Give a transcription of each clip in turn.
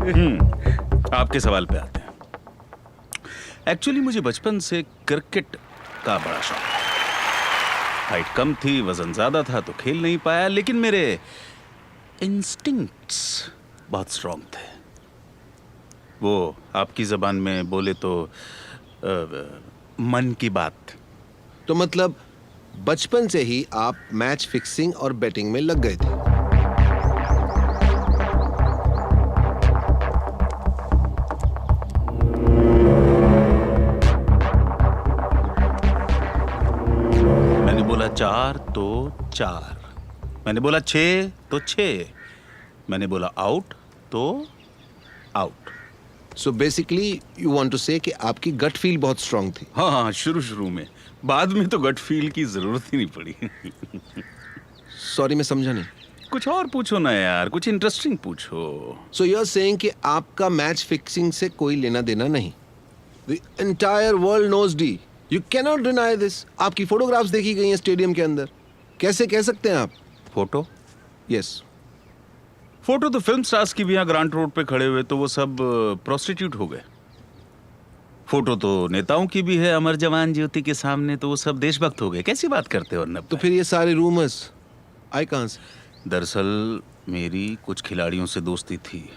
आपके सवाल पे आते हैं। एक्चुअली मुझे बचपन से क्रिकेट का बड़ा शौक है। हाइट कम थी, वजन ज्यादा था तो खेल नहीं पाया, लेकिन मेरे इंस्टिंक्ट्स बहुत स्ट्रांग थे। वो आपकी जबान में बोले तो मन की बात। तो मतलब बचपन से ही आप मैच फिक्सिंग और बैटिंग में लग गए थे। मैंने बोला 4 तो 4, मैंने बोला 6 तो 6, मैंने बोला आउट तो out. So basically you want to say कि आपकी गट फील बहुत स्ट्रांग थी। हाँ हाँ, शुरू में, बाद में तो गट फील की जरूरत ही नहीं पड़ी। सॉरी, मैं समझा नहीं। कुछ और पूछो ना यार, कुछ इंटरेस्टिंग पूछो। सो यू आर सेइंग कि आपका मैच फिक्सिंग से कोई लेना देना नहीं। The entire world knows D, you can not deny this. आपकी फोटोग्राफ्स देखी गई हैं स्टेडियम के अंदर। कैसे कह सकते हैं आप? फोटो? यस। फोटो तो फिल्म स्टार्स की भी यहाँ ग्रांट रोड पे खड़े हुए, तो वो सब प्रोस्टिट्यूट हो गए। फोटो तो नेताओं की भी है, अमर जवान ज्योति के सामने, तो वो सब देशभक्त हो गए। कैसी बात करते हो अर्नब? तो फिर ये सारे रूमर्स आए कहाँ से? दरअसल मेरी कुछ खिलाड़ियों से दोस्ती थी।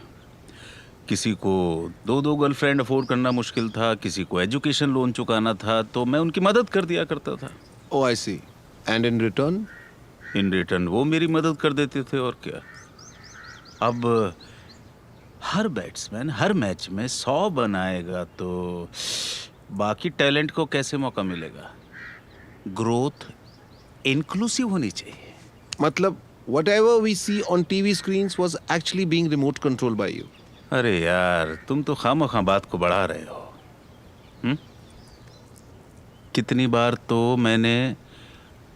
किसी को 2 गर्लफ्रेंड अफोर्ड करना मुश्किल था, किसी को एजुकेशन लोन चुकाना था, तो मैं उनकी मदद कर दिया करता था। Oh I see. And in return? In return वो मेरी मदद कर देते थे, और क्या। अब हर बैट्समैन हर मैच में 100 बनाएगा तो बाकी टैलेंट को कैसे मौका मिलेगा? ग्रोथ इंक्लूसिव होनी चाहिए। मतलब whatever we see on TV screens was actually being remote controlled by you. अरे यार, तुम तो खामखा बात को बढ़ा रहे हो। कितनी बार तो मैंने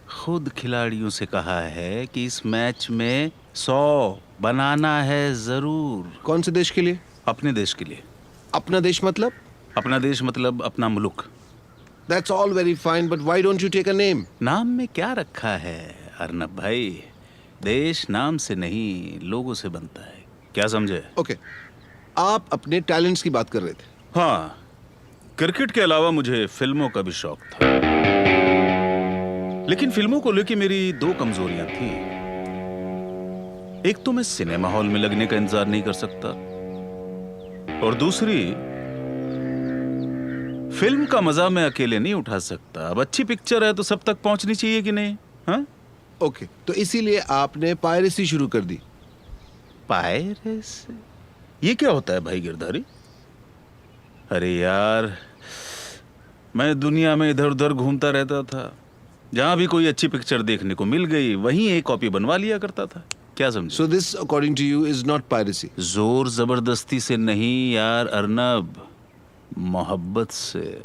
खुद खिलाड़ियों से कहा है कि इस मैच में 100 बनाना है जरूर। कौन से देश के लिए? अपने देश के लिए। अपना देश मतलब? अपना देश मतलब अपना मुल्क। That's all very fine, but why don't you take a name? नाम में क्या रखा है अर्नब भाई? देश नाम से नहीं, लोगों से बनता है। क्या समझे? Okay. आप अपने टैलेंट्स की बात कर रहे थे। हाँ, क्रिकेट के अलावा मुझे फिल्मों का भी शौक था, लेकिन फिल्मों को लेकर मेरी 2 कमजोरियां थी। एक तो मैं सिनेमा हॉल में लगने का इंतजार नहीं कर सकता, और दूसरी, फिल्म का मजा मैं अकेले नहीं उठा सकता। अब अच्छी पिक्चर है तो सब तक पहुंचनी चाहिए कि नहीं? हाँ? ओके, तो इसीलिए आपने पायरेसी शुरू कर दी। पायरेसी? ये क्या होता है भाई गिरधारी? अरे यार, मैं दुनिया में इधर उधर घूमता रहता था, जहां भी कोई अच्छी पिक्चर देखने को मिल गई वहीं एक कॉपी बनवा लिया करता था। क्या समझे? So this according to you is not piracy? जोर जबरदस्ती से नहीं यार अर्नब, मोहब्बत से।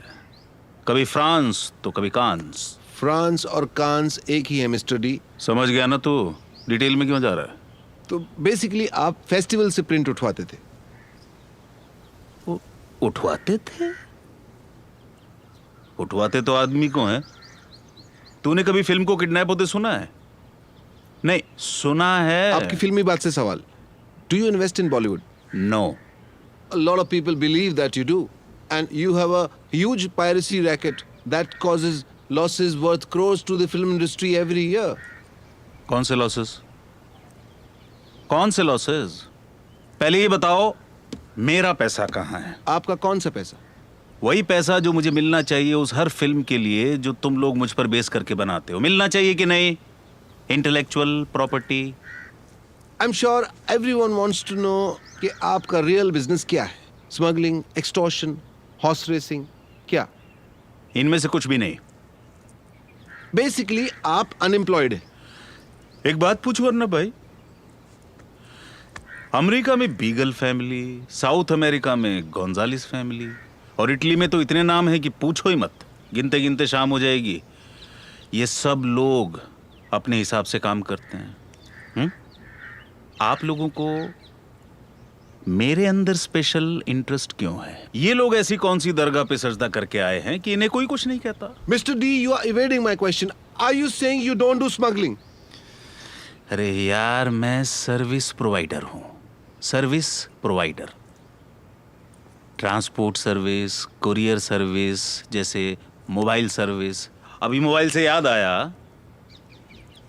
कभी फ्रांस तो कभी कांस। फ्रांस और कांस एक ही है मिस्टर डी। समझ गया ना तू? डिटेल में क्यों जा रहा है? तो बेसिकली आप फेस्टिवल से प्रिंट उठवाते थे। उठवाते थे? उठवाते तो आदमी को हैं। तूने कभी फिल्म को किडनैप होते सुना है? नहीं सुना है। आपकी फिल्मी बात से सवाल, do you invest in Bollywood? No. A lot of people believe that you do, and you have a huge piracy racket that causes losses worth crores to the film industry every year. कौन से losses? कौन से losses? पहले ये बताओ, मेरा पैसा कहाँ है? आपका कौन सा पैसा? वही पैसा जो मुझे मिलना चाहिए उस हर फिल्म के लिए जो तुम लोग मुझ पर बेस करके बनाते हो। मिलना चाहिए कि नहीं? Intellectual property. I'm sure everyone wants to know कि आपका रियल बिजनेस क्या है? स्मगलिंग, एक्सटॉर्शन, हॉर्स रेसिंग, क्या? इनमें से कुछ भी नहीं। बेसिकली आप अनएम्प्लॉयड हैं। एक बात पूछूं अर्नब भाई, अमेरिका में बीगल फैमिली, साउथ अमेरिका में गोंजालिस फैमिली, और इटली में तो इतने नाम हैं कि पूछो ही मत, गिनते गिनते शाम हो जाएगी। ये सब लोग अपने हिसाब से काम करते हैं। आप लोगों को मेरे अंदर स्पेशल इंटरेस्ट क्यों है? ये लोग ऐसी कौन सी दरगाह पे सजदा करके आए हैं कि इन्हें कोई कुछ नहीं कहता? Mister D, you are evading my question. Are you saying you don't do smuggling? अरे यार, मैं सर्विस प्रोवाइडर हूँ, service provider. Transport service, courier service, जैसे मोबाइल सर्विस। अभी मोबाइल से याद आया,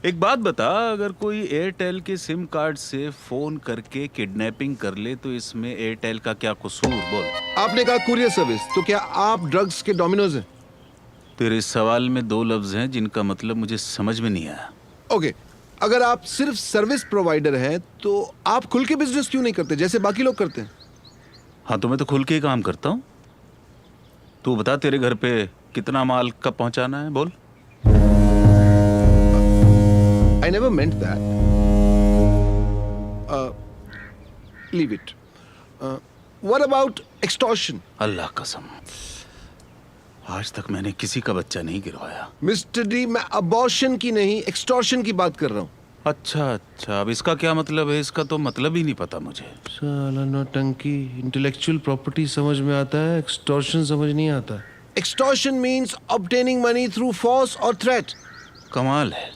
एक बात बता, अगर कोई एयरटेल के सिम कार्ड से फोन करके किडनैपिंग कर ले तो इसमें एयरटेल का क्या कसूर? बोल। आपने कहा कुरियर सर्विस, तो क्या आप ड्रग्स के डोमिनोज हैं? तेरे सवाल में दो लफ्ज हैं जिनका मतलब मुझे समझ में नहीं आया। ओके, अगर आप सिर्फ सर्विस प्रोवाइडर हैं तो आप खुल के बिजनेस क्यों नहीं करते जैसे बाकी लोग करते हैं? हाँ, तो मैं तो खुल के ही काम करता हूँ। तू बता, तेरे घर पे कितना माल कब पहुंचाना है? बोल। I never meant that. Leave it. What about extortion? अल्लाह कसम, आज तक मैंने किसी का बच्चा नहीं गिरवाया। मिस्टर डी, मैं अबॉर्शन की नहीं, एक्सटॉर्शन की बात कर रहा हूँ। अच्छा अच्छा, अब इसका क्या मतलब है? इसका तो मतलब ही नहीं पता मुझे। साला नौटंकी, इंटेलेक्चुअल प्रॉपर्टी समझ में आता है, एक्सटॉर्शन समझ नहीं आता। Extortion means obtaining money through force or threat. कमाल है,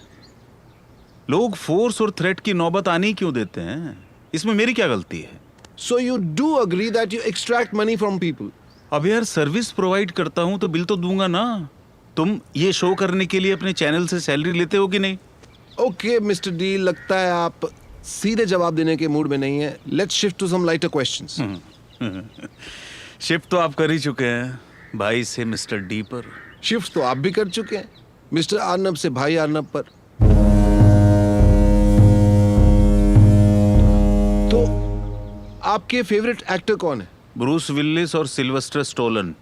लोग फोर्स और थ्रेट की नौबत आने ही क्यों देते हैं? इसमें मेरी क्या गलती है? So you do agree that you extract money from people? अब यार, सर्विस प्रोवाइड करता हूं तो बिल तो दूंगा ना। तुम ये शो करने के लिए अपने चैनल से सैलरी लेते हो कि नहीं? ओके मिस्टर डी, लगता है आप सीधे जवाब देने के मूड में नहीं है। Let's shift to some lighter questions. Shift तो आप कर ही चुके हैं, भाई से मिस्टर डी पर। शिफ्ट तो आप भी कर चुके हैं, मिस्टर अर्नब से भाई अर्नब पर। तो आपके फेवरेट एक्टर कौन है? ब्रूस विल्लिस और सिल्वेस्टर स्टोलन।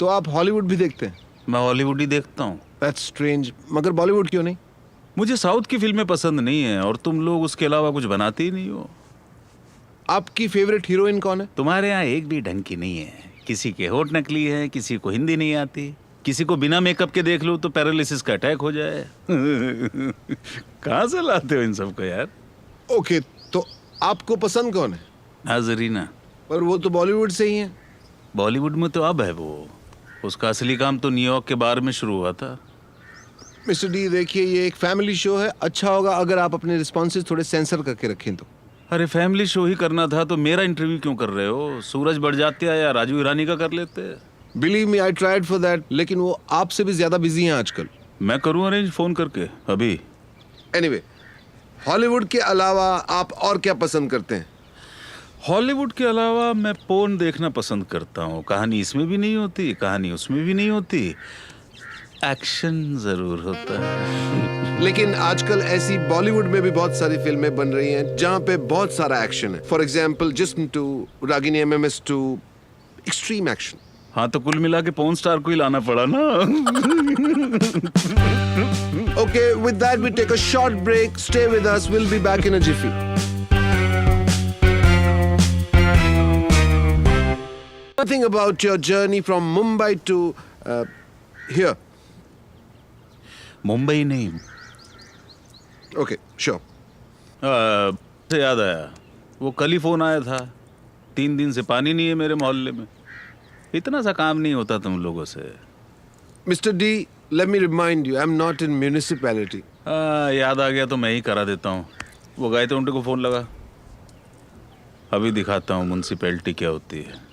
तो आप हॉलीवुड भी देखते हैं? मैं हॉलीवुड ही देखता हूँ। दैट्स स्ट्रेंज, मगर बॉलीवुड क्यों नहीं? मुझे साउथ की फिल्में पसंद नहीं है, और तुम लोग उसके अलावा कुछ बनाते ही नहीं हो। आपकी फेवरेट हीरोइन कौन है? तुम्हारे यहाँ एक भी ढंग की नहीं है। किसी के होठ नकली है, किसी को हिंदी नहीं आती, किसी को बिना मेकअप के देख लो तो पैरालिसिस का अटैक हो जाए। कहाँ से लाते हो इन सबको यार? ओके, तो आपको पसंद कौन है? नाजरीना। पर वो तो बॉलीवुड से ही है। बॉलीवुड में तो अब है वो, उसका असली काम तो न्यूयॉर्क के बार में शुरू हुआ था। मिस्टर डी, देखिए ये एक फैमिली शो है, अच्छा होगा अगर आप अपने रिस्पॉन्सेज थोड़े सेंसर करके रखें तो। अरे फैमिली शो ही करना था तो मेरा इंटरव्यू क्यों कर रहे हो? सूरज बढ़जात्या या राजू ईरानी का कर लेते। Believe me, I tried for that, लेकिन वो आपसे भी ज्यादा बिजी हैं आजकल। मैं करूँ अरेंज फोन करके अभी? एनीवे, हॉलीवुड के अलावा आप और क्या पसंद करते हैं? हॉलीवुड के अलावा मैं पोर्न देखना पसंद करता हूँ। कहानी इसमें भी नहीं होती, कहानी उसमें भी नहीं होती, एक्शन जरूर होता है। लेकिन आजकल ऐसी बॉलीवुड में भी बहुत सारी फिल्में बन रही हैं जहां पे बहुत सारा एक्शन है। फॉर एग्जाम्पल जिस्म 2, रागिनी MMS2, एक्सट्रीम एक्शन। हाँ, तो कुल मिला के पोर्न स्टार को ही लाना पड़ा ना। Okay, with that we take a short break. Stay with us, will be back in a jiffy. Nothing about your journey from Mumbai to here. Mumbai नहीं। Okay, sure. से याद आया, वो कल ही फोन आया था, 3 दिन से पानी नहीं है मेरे मोहल्ले में। इतना सा काम नहीं होता तुम लोगों से। Mr. D, let me remind you, I'm not in municipality. याद आ गया तो मैं ही करा देता हूँ। वो गए थे, उनको फोन लगा। अभी दिखाता हूँ म्युनिसिपैलिटी क्या होती है।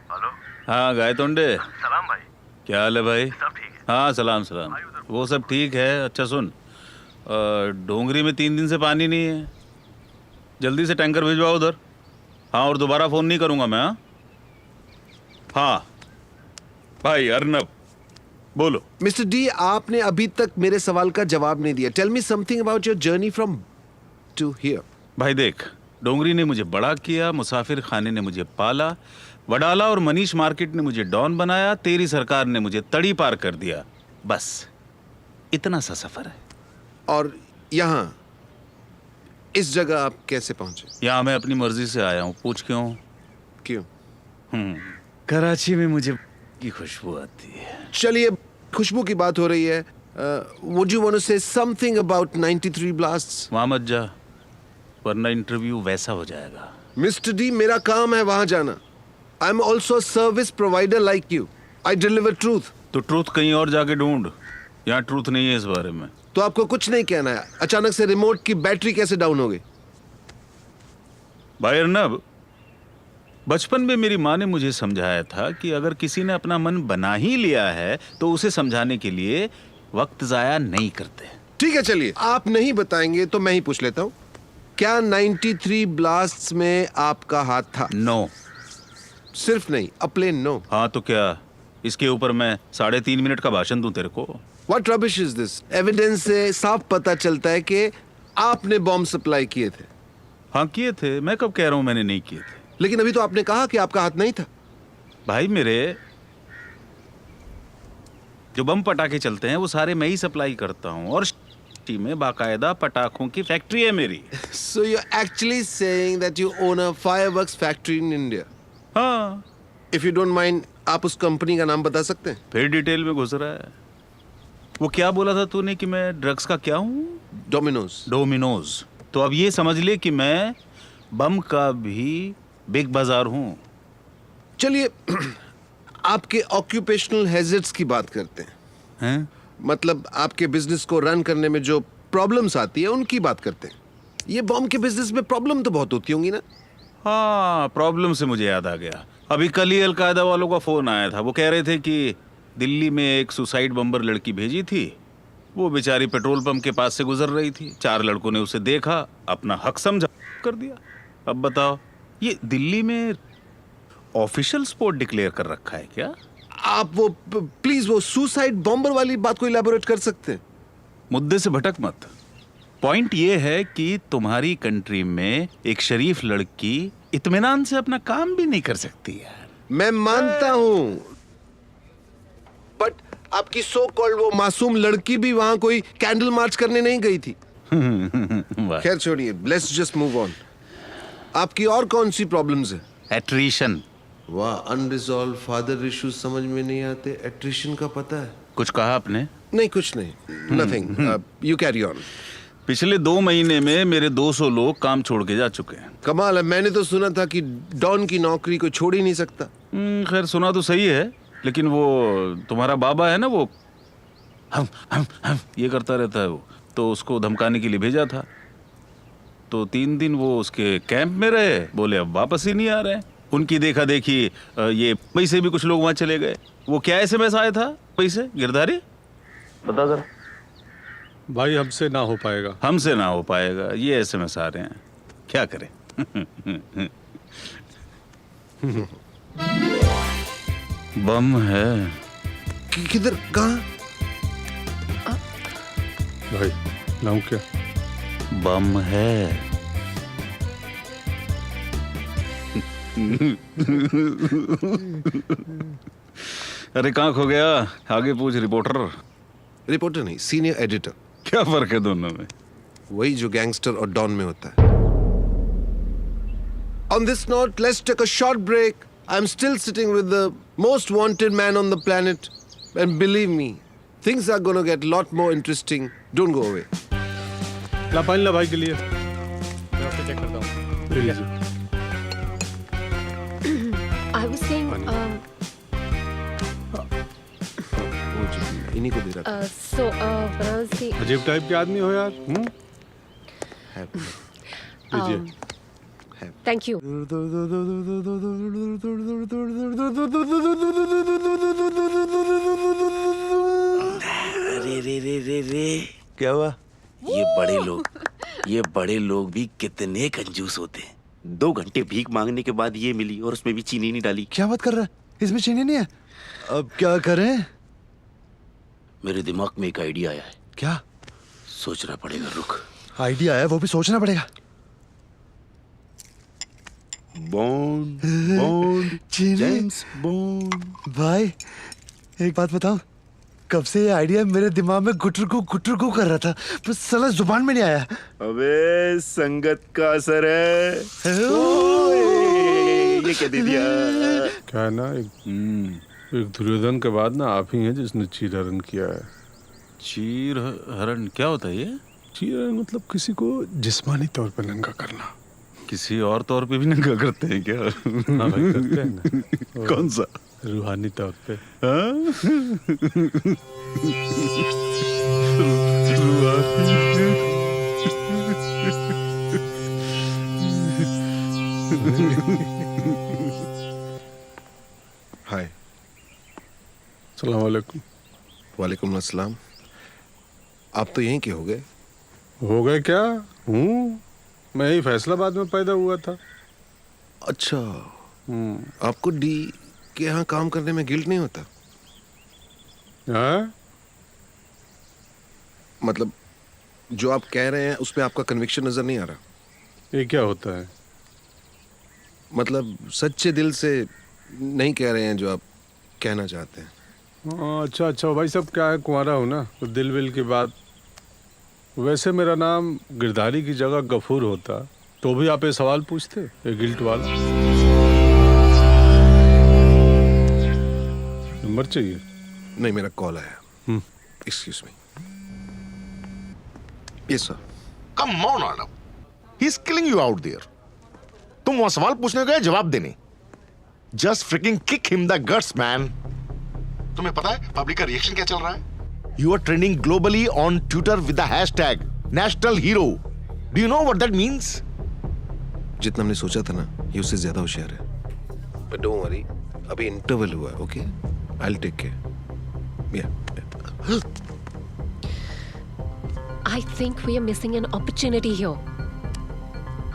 हेलो। हाँ गायतोंडे, सलाम भाई। क्या हाल है भाई? सब ठीक है। हाँ सलाम सलाम। वो सब ठीक है। अच्छा सुन, डोंगरी में 3 दिन से पानी नहीं है, जल्दी से टैंकर भिजवाओ उधर। हाँ, और दोबारा फ़ोन नहीं करूँगा मैं। हाँ भाई अर्नब, बोलो। मिस्टर डी, आपने अभी तक मेरे सवाल का जवाब नहीं दिया। Tell me something about your journey from to here. भाई देख, डोंगरी ने मुझे बड़ा किया, मुसाफिर खाने ने मुझे पाला, वडाला और मनीष मार्केट ने मुझे डॉन बनाया, तेरी सरकार ने मुझे तड़ी पार कर दिया। बस इतना सा सफर है। और यहाँ इस जगह आप कैसे पहुंचे? यहाँ मैं अपनी मर्जी से आया हूँ। पूछ क्यों? क्यों? कराची में मुझे की खुशबू आती है। चलिए, खुशबू की बात हो रही है। Would you want to say something about 93 blasts? वहाँ मत जा, वरना इंटरव्यू वैसा हो जाएगा। मिस्टर डी, मेरा काम है वहां जाना। I am also service provider like you. I deliver truth. तो ट्रूथ कहीं और जाके ढूंढ, यहाँ ट्रूथ नहीं है इस बारे में। तो आपको कुछ नहीं कहना है? अचानक से रिमोट की बैटरी कैसे डाउन हो गई? भाई अर्नब, बचपन में मेरी माँ ने मुझे समझाया था कि अगर किसी ने अपना मन बना ही लिया है तो उसे समझाने के लिए वक्त जाया नहीं करते। ठीक है, चलिए, आप नहीं बताएंगे तो मैं ही पूछ लेता हूँ। क्या 93 ब्लास्ट्स में आपका हाथ था? नो। सिर्फ नहीं, अ प्लेन नो। हाँ तो क्या इसके ऊपर मैं 3.5 मिनट का भाषण दूं तेरे को? What rubbish is this? Evidence से साफ पता चलता है कि आपने बॉम्ब सप्लाई किए थे। हाँ किए थे, मैं कब कह रहा हूँ मैंने नहीं किए थे। लेकिन अभी तो आपने कहा कि आपका हाथ नहीं था। भाई मेरे जो बम पटाखे चलते हैं वो सारे मैं ही सप्लाई करता हूँ और सिटी में बाकायदा पटाखों की फैक्ट्री है मेरी। So you're actually saying that you own a fireworks factory in India? हाँ। If you don't mind, आप उस कंपनी का नाम बता सकते हैं? फिर डिटेल में घुस रहा है। वो क्या बोला था तूने कि मैं ड्रग्स का क्या हूँ? डोमिनोज। डोमिनोज। तो अब ये समझ ले कि मैं बम का भी बिग बाजार हूँ। चलिए आपके ऑक्यूपेशनल हैजर्ड्स की बात करते हैं। हैं? मतलब आपके बिजनेस को रन करने में जो प्रॉब्लम्स आती है उनकी बात करते हैं। ये बॉम्ब के बिजनेस में प्रॉब्लम तो बहुत होती होंगी ना? हाँ, प्रॉब्लम से मुझे याद आ गया। अभी कल ही अलकायदा वालों का फोन आया था। वो कह रहे थे कि दिल्ली में एक सुसाइड बम्बर लड़की भेजी थी। वो बेचारी पेट्रोल पंप के पास से गुजर रही थी। 4 लड़कों ने उसे देखा, अपना हक समझा, कर दिया। अब बताओ, ये दिल्ली में ऑफिशियल स्पॉट डिक्लेयर कर रखा है क्या? आप वो प्लीज वो सुसाइड बॉम्बर वाली बात को इलैबोरेट कर सकते हैं? मुद्दे से भटक मत। पॉइंट ये है कि तुम्हारी कंट्री में एक शरीफ लड़की इत्मीनान से अपना काम भी नहीं कर सकती यार। मैं मानता हूं, बट आपकी सो कॉल्ड वो मासूम लड़की भी वहां कोई कैंडल मार्च करने नहीं गई थी। वाह। खैर छोड़िए, लेट्स जस्ट मूव ऑन। आपकी और कौन सी प्रॉब्लम्स है? एट्रीशन। वाह, अनरिजॉल्व फादर इश्यूज समझ में नहीं आते, एट्रिशन का पता है? कुछ कहा आपने? नहीं, कुछ नहीं, नथिंग, यू कैरी ऑन। पिछले 2 महीने में मेरे 200 लोग काम छोड़ के जा चुके हैं। कमाल है, मैंने तो सुना था कि डॉन की नौकरी को छोड़ ही नहीं सकता। खैर सुना तो सही है, लेकिन वो तुम्हारा बाबा है ना, वो हम ये करता रहता है। वो तो उसको धमकाने के लिए भेजा था। तो 3 दिन वो उसके कैंप में रहे, बोले अब वापस ही नहीं आ रहे हैं। उनकी देखा देखी ये मुंबई से भी कुछ लोग वहां चले गए। वो क्या एसएमएस आया था मुंबई से, गिरधारी? बता जरा। भाई हमसे ना हो पाएगा। हमसे ना हो पाएगा, ये एसएमएस आ रहे हैं, क्या करें? बम है। किधर, कहाँ? भाई लाऊं क्या? बम है। अरे कहाँ खो गया? आगे पूछ रिपोर्टर। रिपोर्टर नहीं, सीनियर एडिटर। क्या फर्क है दोनों में? वही जो गैंगस्टर और डॉन में होता है। On this note, let's take a short break. I'm still sitting with the most wanted man on the planet. And believe me, things are gonna get a lot more interesting. Don't go away. ला पानी ला भाई के लिए। मैं आपको check करता हूँ। ले लीजिए। I was saying, इन्हीं को दे रहा था। so when I was saying, अजीब टाइप के आदमी हो यार। लीजिए। thank you. अरे रे रे रे रे, क्या हुआ? ये बड़े लोग भी कितने कंजूस होते हैं। 2 घंटे भीख मांगने के बाद ये मिली और उसमें भी चीनी नहीं डाली। क्या बात कर रहा है? इसमें चीनी नहीं है। अब क्या करें? मेरे दिमाग में एक आइडिया आया है। क्या सोचना पड़ेगा, रुक। आइडिया है? वो भी सोचना पड़ेगा। बॉन्ड बॉन्ड चीनी। James bond. भाई एक बात बताओ, कब से ये आइडिया मेरे दिमाग में गुटर कर रहा था, पर साला जुबान में नहीं आया। अबे संगत का असर है। ओए, ये क्या दे दिया? क्या है ना, एक दुर्योधन के बाद ना आप ही हैं जिसने चीर हरण किया है। चीर हरण क्या होता है ये? चीर हरण मतलब किसी को जिस्मानी तौर पर नंगा करना। किसी और तौर पे भी नंगा करते हैं क्या? हाँ भाई, करते हैं ना। कौन सा? रूहानी तौर पे। हाय। सलाम वालेकुम। वालेकुम अस्सलाम। आप तो यहीं के हो गए। हो गए क्या? मैं ही फैसलाबाद में पैदा हुआ था। अच्छा, आपको डी के यहाँ काम करने में गिल्ट नहीं होता? हाँ? मतलब जो आप कह रहे हैं उसमें आपका कन्विक्शन नजर नहीं आ रहा। ये क्या होता है? मतलब सच्चे दिल से नहीं कह रहे हैं जो आप कहना चाहते हैं। अच्छा अच्छा, भाई सब क्या है, कुंवारा हो ना, तो दिल विल की बात। वैसे मेरा नाम गिरधारी की जगह गफूर होता तो भी आप ये सवाल पूछते, ये गिल्ट वाला। नंबर चाहिए? नहीं, मेरा कॉल आया। Excuse me. Yes sir. Come on, Arnab. He's killing you out there. तुम वहां सवाल पूछने गए जवाब देने। Just freaking kick him the guts, man. तुम्हें पता है पब्लिक का रिएक्शन क्या चल रहा है? You are trending globally on Twitter with the hashtag National Hero. Do you know what that means? जितना हमने सोचा था ना, ये उससे ज्यादा होशियार है। But don't worry, अभी इंटरवल हुआ है, okay? I'll take care. Yeah. I think we are missing an opportunity here.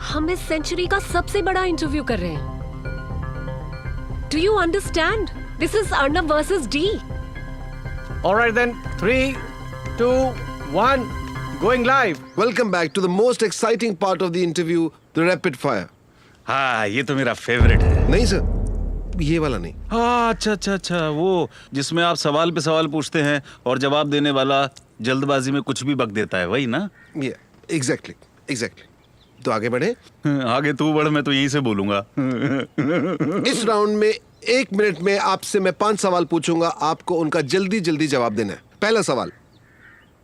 हम इस सेंचुरी का सबसे बड़ा इंटरव्यू कर रहे हैं। Do you understand? This is Arnab versus D. All right then, 3, 2, 1, going live. Welcome back to the most exciting part of the interview, the rapid fire. हाँ, ये तो मेरा फेवरेट है। नहीं सर, ये वाला नहीं। हाँ, अच्छा अच्छा अच्छा, वो जिसमें आप सवाल पे सवाल पूछते हैं और जवाब देने वाला जल्दबाजी में कुछ भी बक देता है, वही ना? एग्जैक्टली। तो आगे बढ़े। आगे तू बढ़, मैं तो यहीं से बोलूंगा। इस राउंड में 1 मिनट में आपसे मैं 5 सवाल पूछूंगा, आपको उनका जल्दी जल्दी जवाब देना है। पहला सवाल,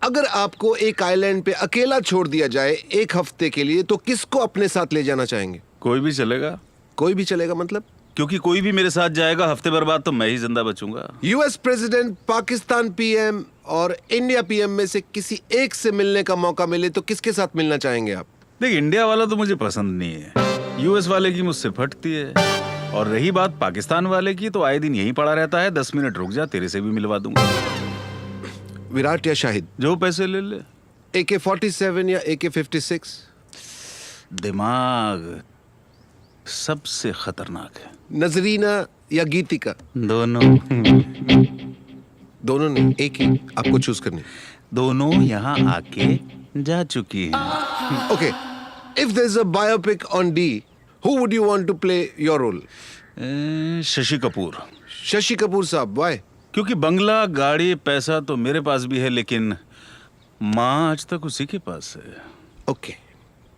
अगर आपको एक आइलैंड पे अकेला छोड़ दिया जाए 1 हफ्ते के लिए, तो किसको अपने साथ ले जाना चाहेंगे? कोई भी चलेगा। कोई भी चलेगा मतलब? क्योंकि कोई भी मेरे साथ जाएगा, हफ्ते भर बाद तो मैं ही जिंदा बचूंगा। यूएस प्रेसिडेंट, पाकिस्तान पीएम और इंडिया पीएम में से किसी एक से मिलने का मौका मिले तो किसके साथ मिलना चाहेंगे आप? देख, इंडिया वाला तो मुझे पसंद नहीं है, यूएस वाले की मुझसे फटती है, और रही बात पाकिस्तान वाले की, तो आए दिन यहीं पड़ा रहता है। 10 मिनट रुक जा, तेरे से भी मिलवा दूंगा। विराट या शाहिद? जो पैसे ले ले। AK-47 या AK-56? दिमाग सबसे खतरनाक है। नजरीना या गीतिका? दोनों। दोनों नहीं, एक ही आपको चूज करनी। दोनों यहाँ आके जा चुकी हैं। Okay, if there's a biopic on D, who would you want to play your role? Shashi Kapoor. Shashi Kapoor साहब, why? क्योंकि बंगला, गाड़ी, पैसा तो मेरे पास भी है, लेकिन माँ आज तक उसी के पास है। Okay,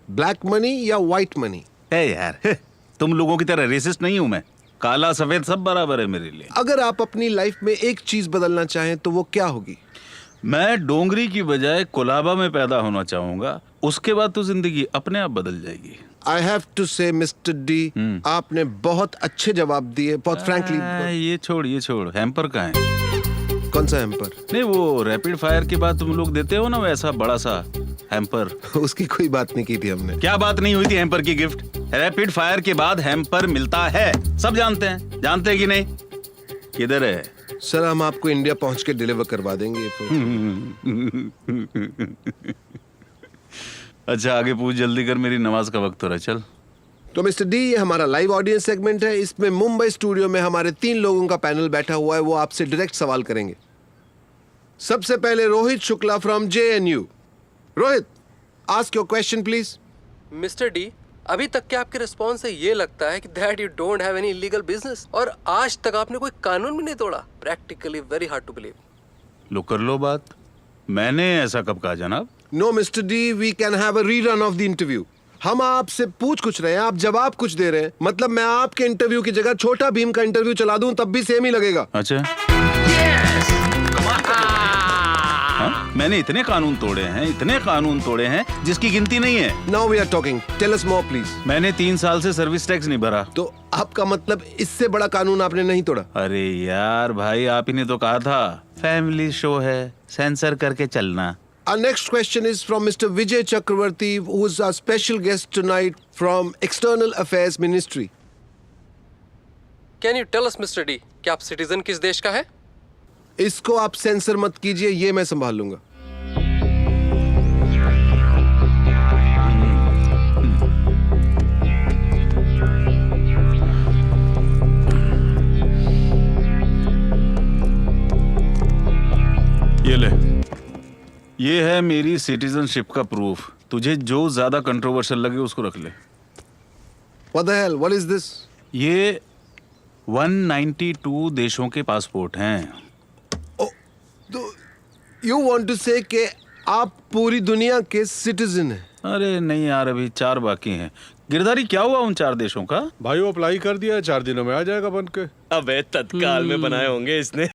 black money या white money? है यार, तुम लोगों की तरह रेसिस्ट नहीं हूं मैं। काला सफेद सब बराबर है मेरे लिए। अगर आप अपनी लाइफ में एक चीज बदलना चाहें तो वो क्या होगी? मैं डोंगरी की बजाय कोलाबा में पैदा होना चाहूंगा, उसके बाद तो जिंदगी अपने आप बदल जाएगी। I have to say, Mr. D, आपने बहुत अच्छे जवाब दिए, बहुत फ्रैंकली। ये छोड़, हैम्पर कहाँ है? कौन सा हैम्पर? नहीं, वो रैपिड फायर के बाद तुम लोग देते हो ना वैसा बड़ा सा हैम्पर। उसकी कोई बात नहीं की थी हमने। क्या बात नहीं हुई थी हैम्पर की? गिफ्ट रैपिड फायर के बाद हैम्पर मिलता है, सब जानते हैं कि नहीं? किधर है? सर, हम आपको इंडिया पहुंच के डिलीवर करवा देंगे। अच्छा, आगे पूछ, जल्दी कर, मेरी नमाज का वक्त हो रहा है, चल। तो मिस्टर डी, ये हमारा लाइव ऑडियंस सेगमेंट है। इसमें मुंबई स्टूडियो में हमारे 3 लोगों का पैनल बैठा हुआ है, वो आपसे डायरेक्ट सवाल करेंगे। सबसे पहले Rohit Shukla from JNU। Rohit, ask your question please. Mister D, अभी तक के आपके रिस्पॉन्स से ये लगता है कि that you don't have any illegal business, और आज तक आपने कोई कानून भी नहीं तोड़ा। Practically very hard to believe. लो कर लो बात, मैंने ऐसा कब कहा जनाब? No mister D, we can have a rerun of the interview. हम आपसे पूछ कुछ रहे हैं, आप जवाब कुछ दे रहे हैं। मतलब मैं आपके इंटरव्यू की जगह छोटा भीम का इंटरव्यू चला दूं तब भी सेम ही लगेगा। अच्छा, हाँ? मैंने इतने कानून तोड़े हैं जिसकी गिनती नहीं है। Now we are talking, tell us more please. मैंने 3 साल से सर्विस टैक्स नहीं भरा। तो आपका मतलब इससे बड़ा कानून आपने नहीं तोड़ा? अरे यार भाई, आप ही ने तो कहा था फैमिली शो है, सेंसर करके चलना। Our next question is from Mr. Vijay Chakravarti, who is our special guest tonight from External Affairs Ministry. Can you tell us mister D कि आप सिटीजन किस देश का है? इसको आप सेंसर मत कीजिए, ये मैं संभाल लूंगा. ये ले, ये है मेरी सिटीजनशिप का प्रूफ. तुझे जो ज्यादा कंट्रोवर्शियल लगे उसको रख ले. What the hell? What is this? ये 192 देशों के पासपोर्ट हैं. तो you want to say कि आप पूरी दुनिया के सिटीजन हैं? अरे नहीं यार, अभी 4 बाकी हैं. गिरधारी, क्या हुआ उन 4 देशों का? भाई वो अप्लाई कर दिया है, 4 दिनों में आ जाएगा बन के. अबे तत्काल में बनाए होंगे इसने.